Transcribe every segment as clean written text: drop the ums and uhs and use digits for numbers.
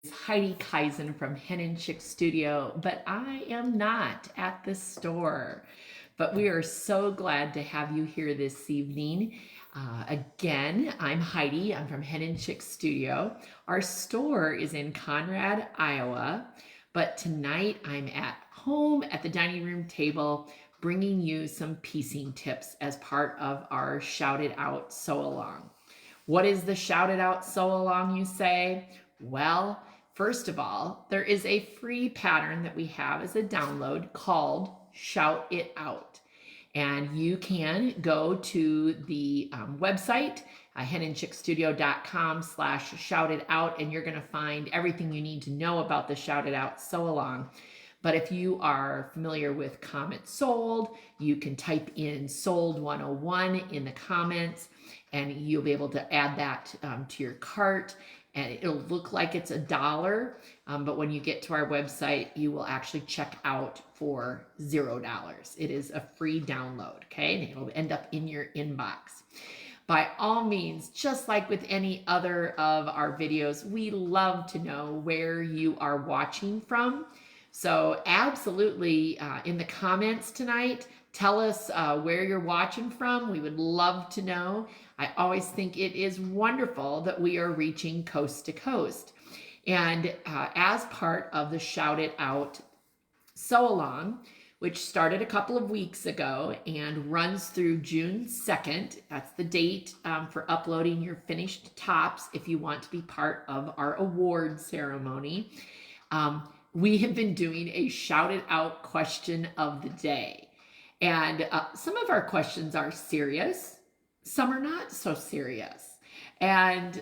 Heidi Kaizen from Hen and Chick Studio, but I am not at the store. But we are so glad to have you here this evening. Again, I'm Heidi. I'm from Hen and Chick Studio. Our store is in Conrad, Iowa, but tonight I'm at home at the dining room table bringing you some piecing tips as part of our Shout It Out Sew Along. What is the Shout It Out Sew Along, you say? Well, first of all, there is a free pattern that we have as a download called Shout It Out. And you can go to the website, henandchickstudio.com/shout it out, and you're going to find everything you need to know about the Shout It Out Sew Along. But if you are familiar with Comment Sold, you can type in Sold 101 in the comments and you'll be able to add that to your cart. And it'll look like it's $1, but when you get to our website, you will actually check out for $0. It is a free download, okay? And it'll end up in your inbox. By all means, just like with any other of our videos, we love to know where you are watching from. So absolutely, in the comments tonight, tell us where you're watching from. We would love to know. I always think it is wonderful that we are reaching coast to coast. And as part of the Shout It Out Sew Along, which started a couple of weeks ago and runs through June 2nd. That's the date for uploading your finished tops if you want to be part of our award ceremony. We have been doing a Shout It Out question of the day. And some of our questions are serious, some are not so serious. And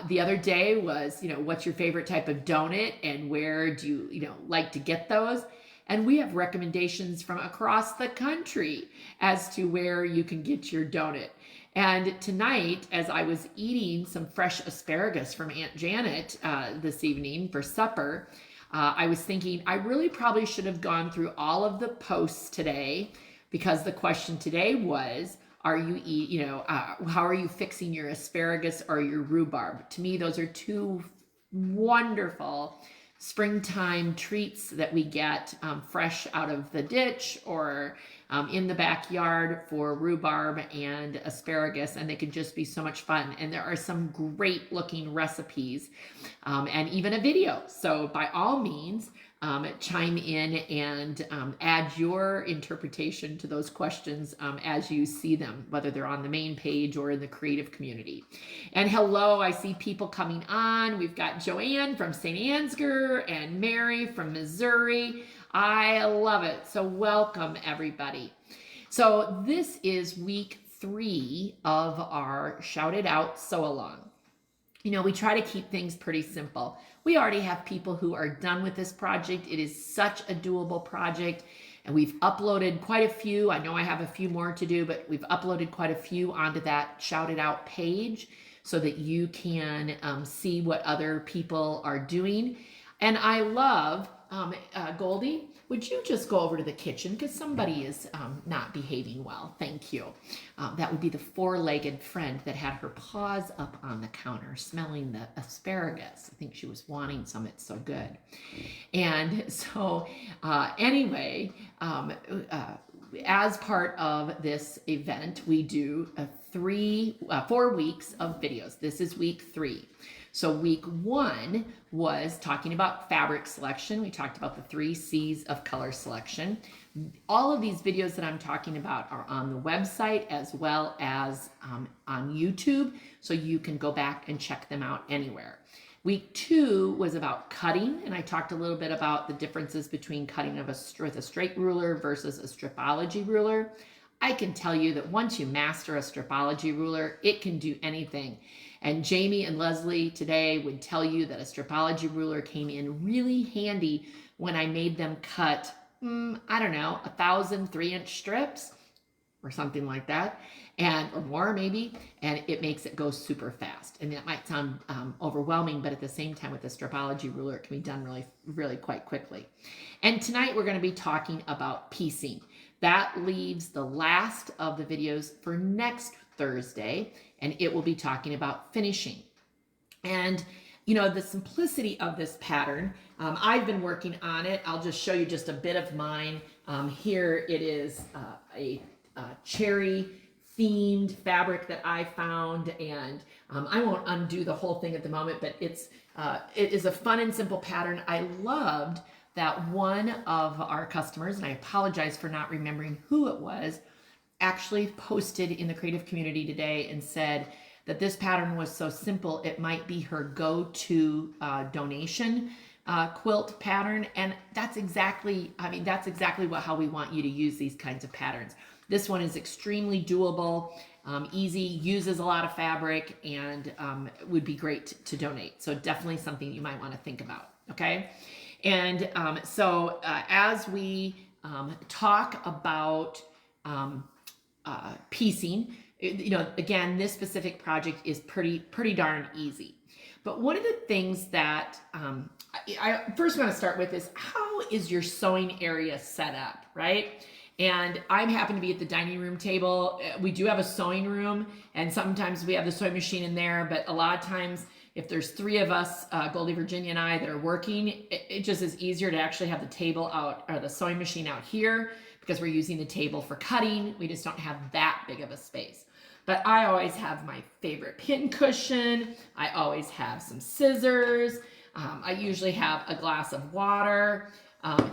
the other day was, what's your favorite type of donut and where do you, like to get those? And we have recommendations from across the country as to where you can get your donut. And tonight, as I was eating some fresh asparagus from Aunt Janet this evening for supper, I was thinking I really probably should have gone through all of the posts today because the question today was, how are you fixing your asparagus or your rhubarb? To me, those are two wonderful springtime treats that we get fresh out of the ditch or in the backyard for rhubarb and asparagus, and they can just be so much fun. And there are some great looking recipes and even a video. So by all means, chime in and add your interpretation to those questions as you see them, whether they're on the main page or in the creative community. And hello, I see people coming on. We've got Joanne from St. Ansgar and Mary from Missouri. I love it. So welcome, everybody. So this is week 3 of our Shout It Out Sew Along. We try to keep things pretty simple. We already have people who are done with this project. It is such a doable project, and we've uploaded quite a few. I know I have a few more to do, but we've uploaded quite a few onto that Shout It Out page so that you can see what other people are doing. And I love, Goldie, would you just go over to the kitchen because somebody is not behaving well? Thank you. That would be the four-legged friend that had her paws up on the counter smelling the asparagus. I think she was wanting some. It's so good. And so anyway, as part of this event, we do 4 weeks of videos. This is week 3. So week 1 was talking about fabric selection. We talked about the 3 C's of color selection. All of these videos that I'm talking about are on the website as well as on YouTube, so you can go back and check them out anywhere. Week 2 was about cutting, and I talked a little bit about the differences between cutting with a straight ruler versus a stripology ruler. I can tell you that once you master a stripology ruler, it can do anything. And Jamie and Leslie today would tell you that a stripology ruler came in really handy when I made them cut, 1,000 3-inch strips or something like that, or more maybe, and it makes it go super fast. And that might sound overwhelming, but at the same time with the stripology ruler, it can be done really, really quite quickly. And tonight we're going to be talking about piecing. That leaves the last of the videos for next Thursday, and it will be talking about finishing. And the simplicity of this pattern, I've been working on it. I'll just show you just a bit of mine. Here it is a cherry themed fabric that I found, and I won't undo the whole thing at the moment, but it is a fun and simple pattern. I loved that one of our customers, and I apologize for not remembering who it was, actually posted in the creative community today and said that this pattern was so simple it might be her go-to donation quilt pattern. And that's exactly how we want you to use these kinds of patterns. This one is extremely doable, easy, uses a lot of fabric, and would be great to donate. So definitely something you might want to think about, okay? And so as we talk about piecing, again, this specific project is pretty darn easy. But one of the things that I first want to start with is, how is your sewing area set up, right? And I happen to be at the dining room table. We do have a sewing room, and sometimes we have the sewing machine in there, but a lot of times if there's 3 of us, Goldie, Virginia, and I, that are working, it just is easier to actually have the table out, or the sewing machine out here, because we're using the table for cutting. We just don't have that big of a space. But I always have my favorite pin cushion. I always have some scissors. I usually have a glass of water.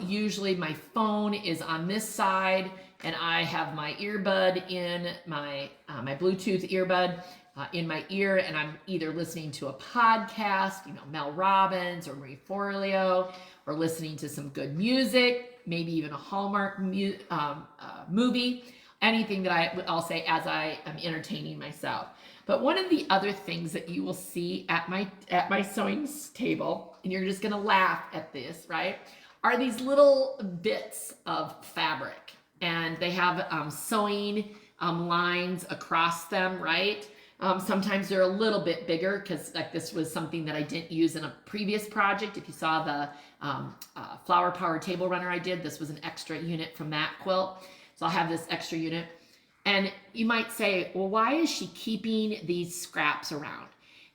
Usually my phone is on this side, and I have my earbud in my Bluetooth earbud in my ear, and I'm either listening to a podcast, Mel Robbins or Marie Forleo, or listening to some good music, maybe even a Hallmark movie, anything that I'll say as I am entertaining myself. But one of the other things that you will see at my sewing table, and you're just gonna laugh at this, right, are these little bits of fabric, and they have sewing lines across them, right? Sometimes they're a little bit bigger, because like this was something that I didn't use in a previous project. If you saw the Flower Power table runner I did, this was an extra unit from that quilt. So I'll have this extra unit. And you might say, well, why is she keeping these scraps around?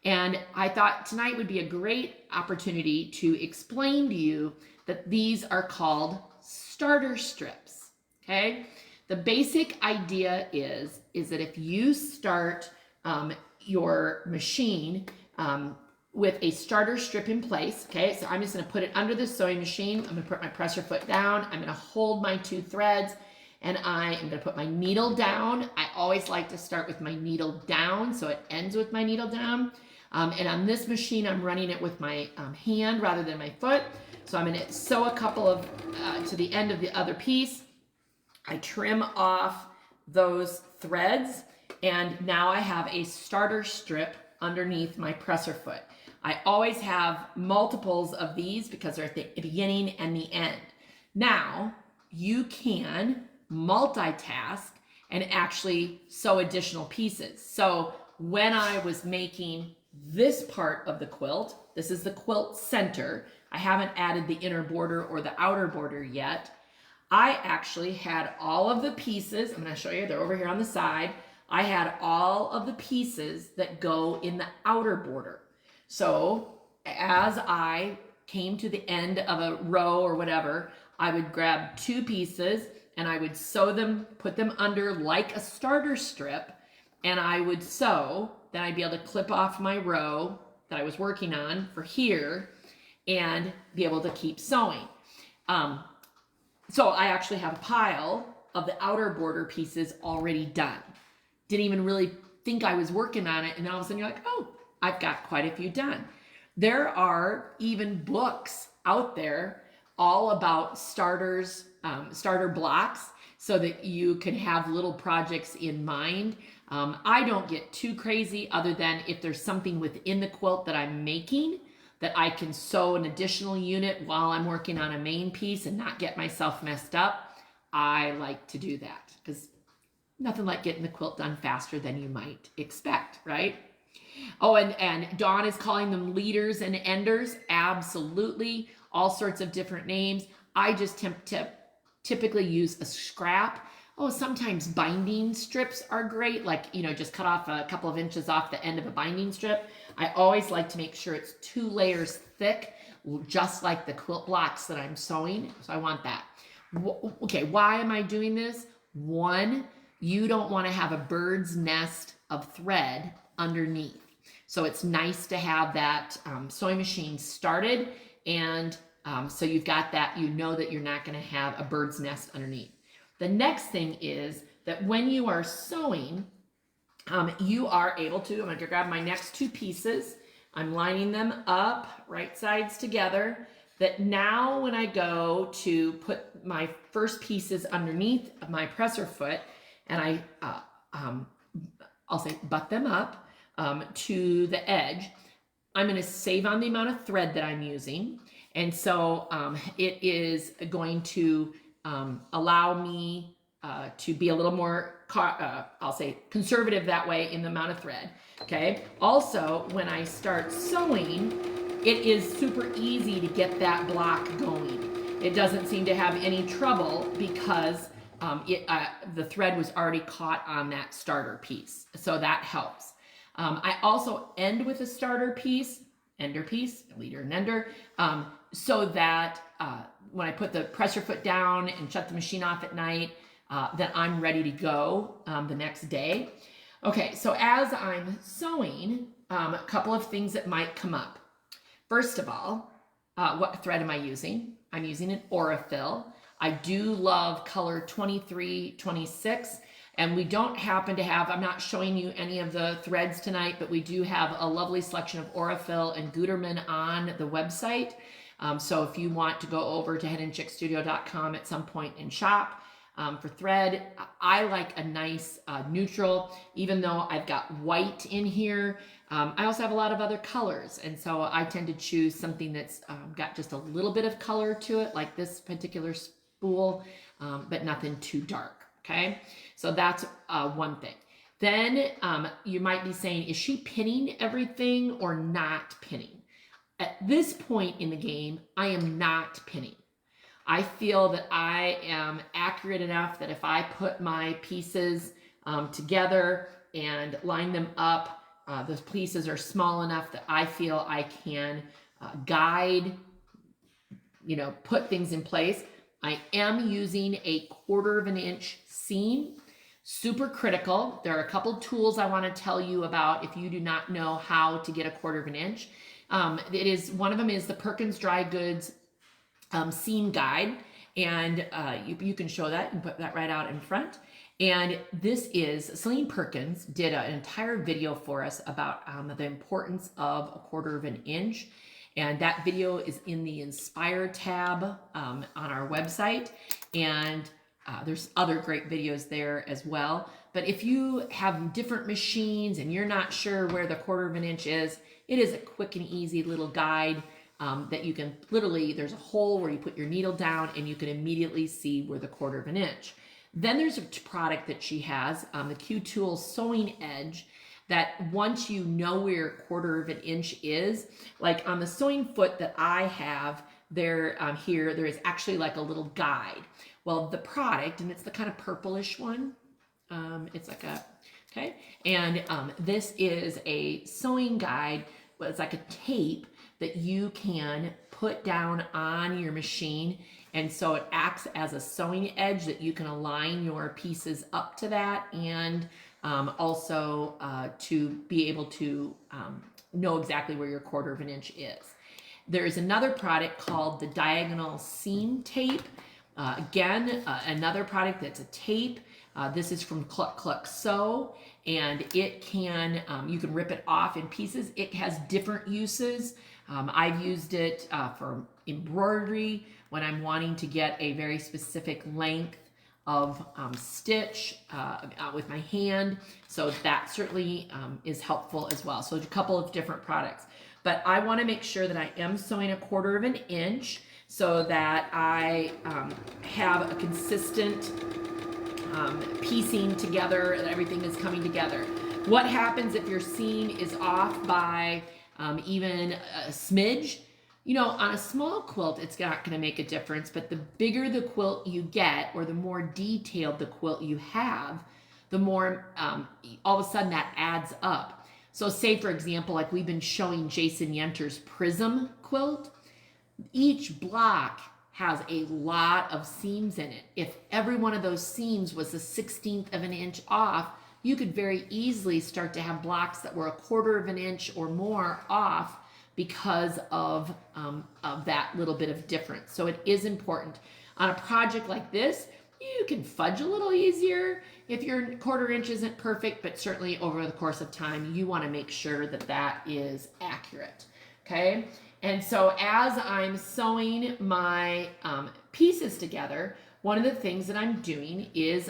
And I thought tonight would be a great opportunity to explain to you that these are called starter strips, okay? The basic idea is that if you start your machine with a starter strip in place, okay? So I'm just gonna put it under the sewing machine. I'm gonna put my presser foot down. I'm gonna hold my 2 threads, and I am gonna put my needle down. I always like to start with my needle down, so it ends with my needle down. And on this machine, I'm running it with my hand rather than my foot. So I'm gonna sew a couple of, to the end of the other piece. I trim off those threads, and now I have a starter strip underneath my presser foot. I always have multiples of these because they're at the beginning and the end. Now, you can multitask and actually sew additional pieces. So when I was making this part of the quilt, this is the quilt center. I haven't added the inner border or the outer border yet. I actually had all of the pieces. I'm going to show you, they're over here on the side. I had all of the pieces that go in the outer border. So as I came to the end of a row or whatever, I would grab 2 pieces and I would sew them, put them under like a starter strip, and I would sew. Then I'd be able to clip off my row that I was working on for here and be able to keep sewing. So I actually have a pile of the outer border pieces already done. Didn't even really think I was working on it, and all of a sudden you're like, oh, I've got quite a few done. There are even books out there all about starters, starter blocks, so that you can have little projects in mind. I don't get too crazy, other than if there's something within the quilt that I'm making that I can sew an additional unit while I'm working on a main piece and not get myself messed up. I like to do that, because nothing like getting the quilt done faster than you might expect, right? Oh, and Dawn is calling them leaders and enders. Absolutely. All sorts of different names. I just typically use a scrap Oh, sometimes binding strips are great, like, you know, just cut off a couple of inches off the end of a binding strip. I always like to make sure it's 2 layers thick, just like the quilt blocks that I'm sewing. So I want that. Okay, why am I doing this? One, you don't want to have a bird's nest of thread underneath. So it's nice to have that sewing machine started, and so you've got that, you know that you're not going to have a bird's nest underneath. The next thing is that when you are sewing, you are able to, I'm going to grab my next 2 pieces. I'm lining them up, right sides together. That now when I go to put my first pieces underneath my presser foot, and I'll say butt them up to the edge, I'm going to save on the amount of thread that I'm using. And so it is going to allow me to be a little more, I'll say, conservative that way in the amount of thread. Okay. Also, when I start sewing, it is super easy to get that block going. It doesn't seem to have any trouble because the thread was already caught on that starter piece. So that helps. I also end with a starter piece, ender piece, leader and ender, so that when I put the presser foot down and shut the machine off at night, that I'm ready to go the next day. Okay, so as I'm sewing, a couple of things that might come up. First of all, what thread am I using? I'm using an Aurifil. I do love color 2326, and we don't happen to have, I'm not showing you any of the threads tonight, but we do have a lovely selection of Aurifil and Gutermann on the website. So if you want to go over to henandchickstudio.com at some point and shop for thread, I like a nice neutral, even though I've got white in here. I also have a lot of other colors, and so I tend to choose something that's got just a little bit of color to it, like this particular spool, but nothing too dark, okay? So that's one thing. Then you might be saying, is she pinning everything or not pinning? At this point in the game, I am not pinning. I feel that I am accurate enough that if I put my pieces together and line them up, those pieces are small enough that I feel I can guide, you know, put things in place. I am using a 1/4 inch seam, super critical. There are a couple tools I want to tell you about if you do not know how to get a 1/4 inch. One of them is the Perkins Dry Goods seam guide, and you can show that and put that right out in front. And this is, Celine Perkins did an entire video for us about the importance of a 1/4 inch. And that video is in the Inspire tab on our website. And there's other great videos there as well. But if you have different machines and you're not sure where the 1/4 inch is, it is a quick and easy little guide that you can literally, there's a hole where you put your needle down and you can immediately see where the 1/4 inch. Then there's a product that she has, the Q-Tool Sewing Edge, that once you know where your 1/4 inch is, like on the sewing foot that I have there, here, there is actually like a little guide. Well, the product, and it's the kind of purplish one, it's like a, okay, and this is a sewing guide, but it's like a tape that you can put down on your machine, and so it acts as a sewing edge that you can align your pieces up to that, and also to be able to know exactly where your 1/4 inch is. There's another product called the Diagonal Seam Tape. Again, another product that's a tape. This is from Cluck Cluck Sew, and it can, you can rip it off in pieces. It has different uses. I've used it for embroidery when I'm wanting to get a very specific length of stitch with my hand. So that certainly is helpful as well. So there's a couple of different products. But I want to make sure that I am sewing a 1/4 inch so that I have a consistent piecing together, that everything is coming together. What happens if your seam is off by even a smidge? You know, on a small quilt, it's not going to make a difference, but the bigger the quilt you get, or the more detailed the quilt you have, the more all of a sudden that adds up. So, say for example, like we've been showing Jason Yenter's Prism quilt, each block has a lot of seams in it. If every one of those seams was a 1/16 of an inch off, you could very easily start to have blocks that were 1/4 of an inch or more off because of that little bit of difference. So it is important. On a project like this, you can fudge a little easier if your 1/4 inch isn't perfect, but certainly over the course of time, you want to make sure that that is accurate. Okay, and so as I'm sewing my pieces together, one of the things that I'm doing is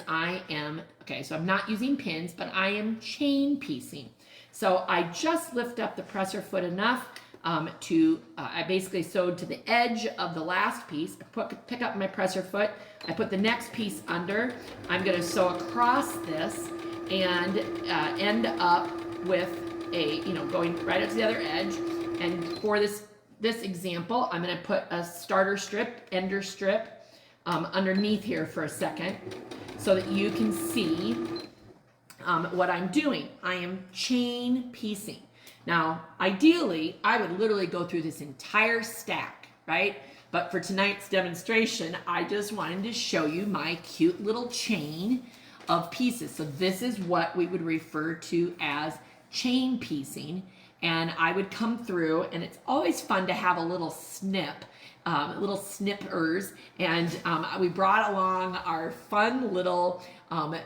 so I'm not using pins, but I am chain piecing. So I just lift up the presser foot enough I basically sewed to the edge of the last piece. Pick up my presser foot, I put the next piece under. I'm going to sew across this and end up with going right up to the other edge. And for this example, I'm going to put a starter strip, ender strip underneath here for a second so that you can see what I'm doing. I am chain piecing. Now, ideally, I would literally go through this entire stack, right? But for tonight's demonstration, I just wanted to show you my cute little chain of pieces. So this is what we would refer to as chain piecing. And I would come through, and it's always fun to have a little snip, little snippers. And we brought along our fun little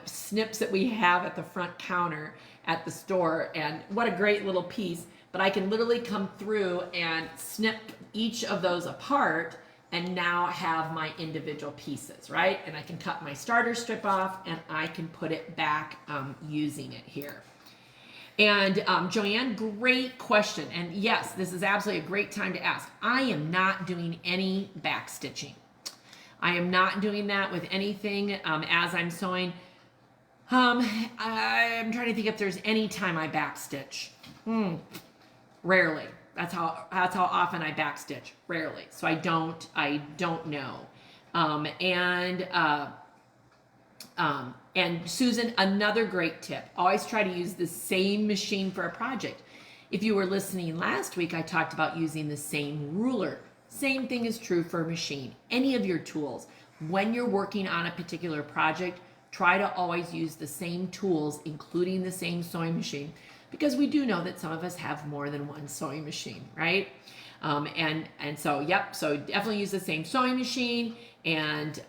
snips that we have at the front counter at the store, and what a great little piece. But I can literally come through and snip each of those apart and now have my individual pieces, right? And I can cut my starter strip off and I can put it back using it here. And Joanne, great question. And yes, this is absolutely a great time to ask. I am not doing any back stitching. I am not doing that with anything as I'm sewing. I'm trying to think if there's any time I backstitch. Rarely. That's how often I backstitch. Rarely. So I don't know. And Susan, another great tip. Always try to use the same machine for a project. If you were listening last week, I talked about using the same ruler. Same thing is true for a machine. Any of your tools. When you're working on a particular project, try to always use the same tools, including the same sewing machine, because we do know that some of us have more than one sewing machine, right? So definitely use the same sewing machine, and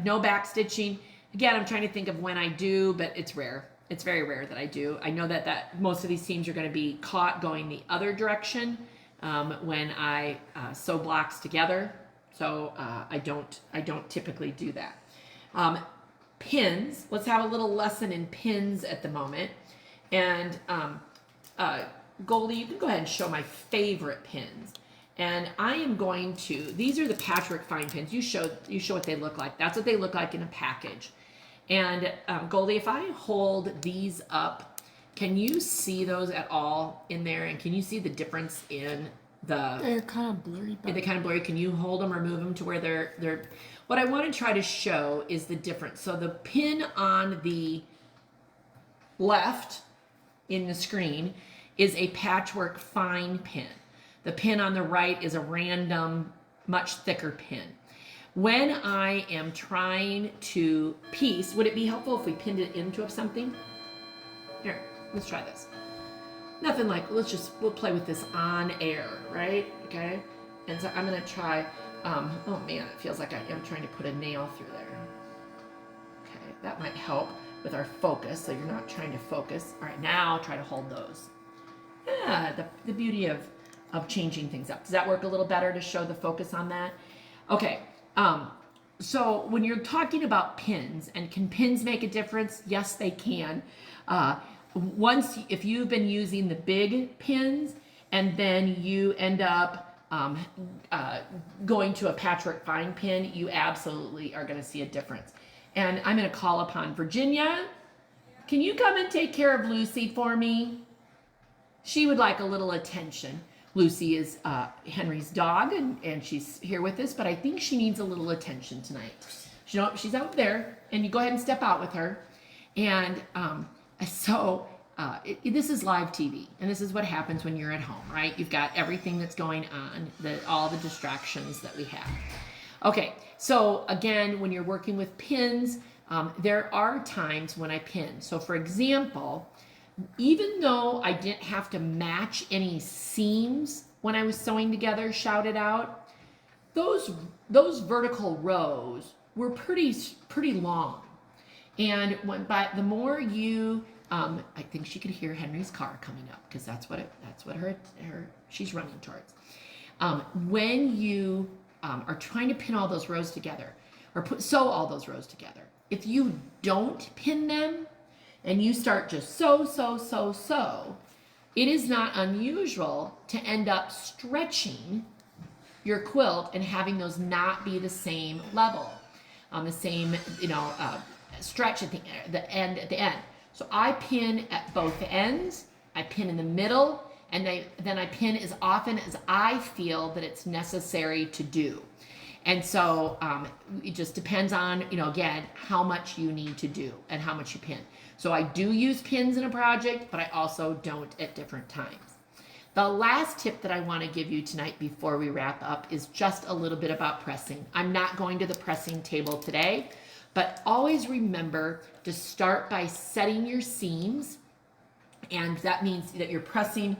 no back stitching. Again, I'm trying to think of when I do, but it's rare. It's very rare that I do. I know that most of these seams are going to be caught going the other direction when I sew blocks together. So I don't typically do that. Pins. Let's have a little lesson in pins at the moment. And Goldie, you can go ahead and show my favorite pins. And I am going to, these are the Patchwork Fine Pins. You show what they look like. That's what they look like in a package. And Goldie, if I hold these up, can you see those at all in there? And can you see the difference in they're kind of blurry. They're kind of blurry. Can you hold them or move them to where they're what I want to try to show is the difference. So the pin on the left in the screen is a Patchwork Fine pin. The pin on the right is a random, much thicker pin. When I am trying to piece, would it be helpful if we pinned it into something? Here, let's try this. Nothing like, we'll play with this on air, right? Okay. And so I'm going to try, oh man, it feels like I am trying to put a nail through there. Okay, that might help with our focus, so you're not trying to focus. All right, now try to hold those. Yeah, the beauty of changing things up. Does that work a little better to show the focus on that? Okay, so when you're talking about pins, and can pins make a difference? Yes, they can. If you've been using the big pins and then you end up going to a Patchwork Fine pin, you absolutely are going to see a difference. And I'm going to call upon Virginia. Can you come and take care of Lucy for me? She would like a little attention. Lucy is Henry's dog, and she's here with us, but I think she needs a little attention tonight. She's out there, and you go ahead and step out with her. And this is live TV, and this is what happens when you're at home, right? You've got everything that's going on, all the distractions that we have. Okay, so again, when you're working with pins, there are times when I pin. So for example, even though I didn't have to match any seams when I was sewing together Shout It Out, those vertical rows were pretty long. And the more you, I think she could hear Henry's car coming up, because that's what she's running towards. When you are trying to pin all those rows together, or sew all those rows together, if you don't pin them and you start just sew, it is not unusual to end up stretching your quilt and having those not be the same level, the same stretch at the end. So I pin at both ends, I pin in the middle, and then I pin as often as I feel that it's necessary to do. And so it just depends on, again, how much you need to do and how much you pin. So I do use pins in a project, but I also don't at different times. The last tip that I want to give you tonight before we wrap up is just a little bit about pressing. I'm not going to the pressing table today, but always remember to start by setting your seams. And that means that you're pressing.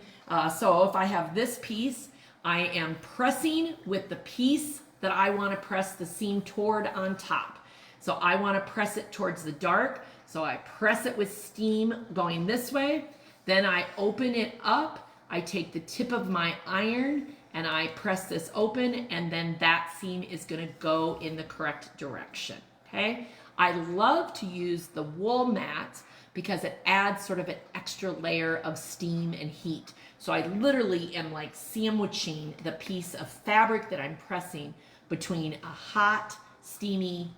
So if I have this piece, I am pressing with the piece that I want to press the seam toward on top. So I want to press it towards the dark. So I press it with steam going this way. Then I open it up. I take the tip of my iron and I press this open, and then that seam is going to go in the correct direction. Okay. I love to use the wool mats because it adds sort of an extra layer of steam and heat. So I literally am like sandwiching the piece of fabric that I'm pressing between a hot, steamy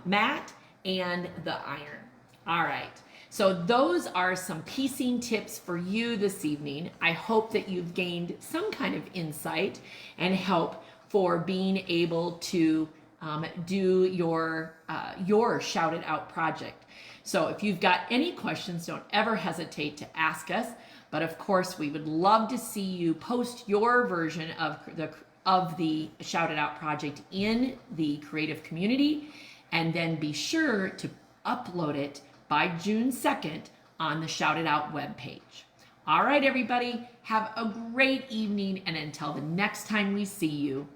mat and the iron. All right, so those are some piecing tips for you this evening. I hope that you've gained some kind of insight and help for being able to do your Shout It Out project. So if you've got any questions, don't ever hesitate to ask us. But of course, we would love to see you post your version of the Shout It Out project in the creative community, and then be sure to upload it by June 2nd on the Shout It Out webpage. All right, everybody, have a great evening, and until the next time we see you,